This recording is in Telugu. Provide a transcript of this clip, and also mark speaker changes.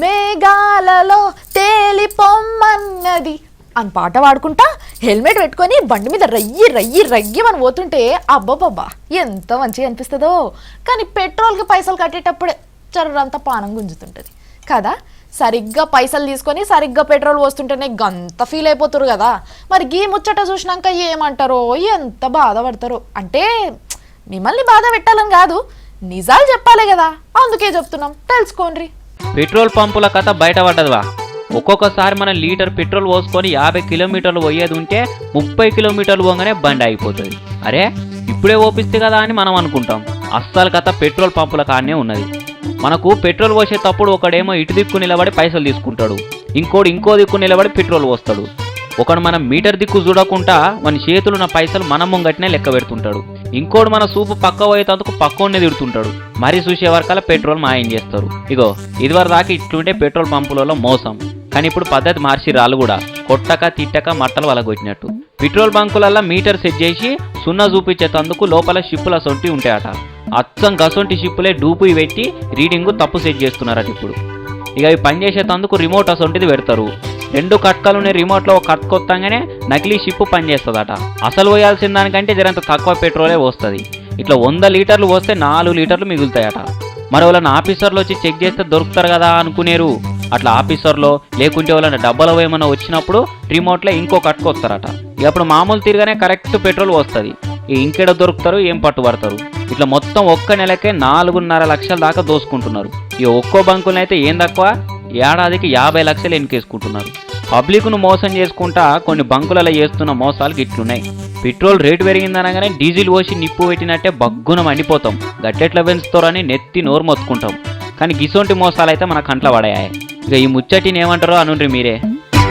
Speaker 1: మేఘాలలో తేలిపొమ్మన్నది అని పాట పాడుకుంటా హెల్మెట్ పెట్టుకొని బండి మీద రయ్యి రయ్యి రయ్యి మనం పోతుంటే అబ్బబ్బబ్బా ఎంత మంచిగా అనిపిస్తుందో. కానీ పెట్రోల్కి పైసలు కట్టేటప్పుడే చర్రంతా పానం గుంజుతుంటుంది కదా. సరిగ్గా పైసలు తీసుకొని సరిగ్గా పెట్రోల్ పోస్తుంటేనే గంత ఫీల్ అయిపోతారు కదా. మరి గీ ముచ్చట చూసినాక ఏమంటారో ఎంత బాధపడతారో. అంటే మిమ్మల్ని బాధ పెట్టాలని కాదు, నిజాలు చెప్పాలి కదా, అందుకే చెప్తున్నాం, తెలుసుకోండి.
Speaker 2: పెట్రోల్ పంపుల కథ బయటపడ్డదివా. ఒక్కొక్కసారి మనం లీటర్ పెట్రోల్ పోసుకొని 50 కిలోమీటర్లు పోయేది ఉంటే 30 కిలోమీటర్లు పోగానే బండి అయిపోతుంది. అరే ఇప్పుడే ఓపిస్తే కదా అని మనం అనుకుంటాం. అస్సలు కథ పెట్రోల్ పంపుల కాడనే ఉన్నది. మనకు పెట్రోల్ పోసేటప్పుడు ఒకడేమో ఇటు దిక్కు నిలబడి పైసలు తీసుకుంటాడు, ఇంకోడు ఇంకో దిక్కు నిలబడి పెట్రోల్ పోస్తాడు. ఒకడు మనం మీటర్ దిక్కు చూడకుండా మన చేతులున్న పైసలు మన ముంగట్నే లెక్క పెడుతుంటాడు. ఇంకోడు మన సూపు పక్క పోయేటందుకు పక్కోనే తిడుతుంటాడు. మరీ చూసే వరకల్లా పెట్రోల్ మాయం చేస్తారు. ఇగో ఇదివరకు దాకా ఇట్లుంటే పెట్రోల్ పంపులలో మోసం. కానీ ఇప్పుడు పద్ధతి మార్చి రాళ్ళు కూడా కొట్టక తిట్టక మట్టలు వలగొట్టినట్టు. పెట్రోల్ బంకులల్లో మీటర్ సెట్ చేసి సున్నా చూపించేటందుకు లోపల షిప్పుల సొంటి ఉంటాయట. అచ్చం గసొంటి షిప్పులే డూపు పెట్టి రీడింగు తప్పు సెట్ చేస్తున్నారట ఇప్పుడు. ఇక అవి పనిచేసేటందుకు రిమోట్ అసొంటిది పెడతారు. 2 కట్కలునే రిమోట్లో ఒక కట్కొత్తంగానే నకిలీ షిప్పు పనిచేస్తుందట. అసలు పోయాల్సిన దానికంటే జరంత తక్కువ పెట్రోలే వస్తుంది. ఇట్లా 100 లీటర్లు పోస్తే 4 లీటర్లు మిగులుతాయట. మరి వాళ్ళని ఆఫీసర్లు వచ్చి చెక్ చేస్తే దొరుకుతారు కదా అనుకునేరు. అట్లా ఆఫీసర్లో లేకుంటే వాళ్ళని డబ్బాలో ఏమన్నా వచ్చినప్పుడు రిమోట్లో ఇంకో కట్టుకొస్తారట. ఇక అప్పుడు మామూలు తిరగానే కరెక్ట్ పెట్రోల్ వస్తుంది. ఇంకెడ దొరుకుతారు, ఏం పట్టుబడతారు. ఇట్లా మొత్తం ఒక్క నెలకే 4.5 లక్షల దాకా దోసుకుంటున్నారు. ఇక ఒక్కో బంకులనైతే ఏం తక్కువ ఏడాదికి 50 లక్షలు ఎన్నికేసుకుంటున్నారు. పబ్లిక్ను మోసం చేసుకుంటా కొన్ని బంకులలో చేస్తున్న మోసాలు ఇట్లున్నాయి. పెట్రోల్ రేటు పెరిగిందనగానే డీజిల్ పోసి నిప్పు పెట్టినట్టే బగ్గున మండిపోతాం. గట్టెట్లా పెంచుతారని నెత్తి నోరు మొత్తుకుంటాం. కానీ గిసొంటి మోసాలు అయితే మన కంట్లో పడాయి. ఇక ఈ ముచ్చటిని ఏమంటారో అనుండ్రి మీరే.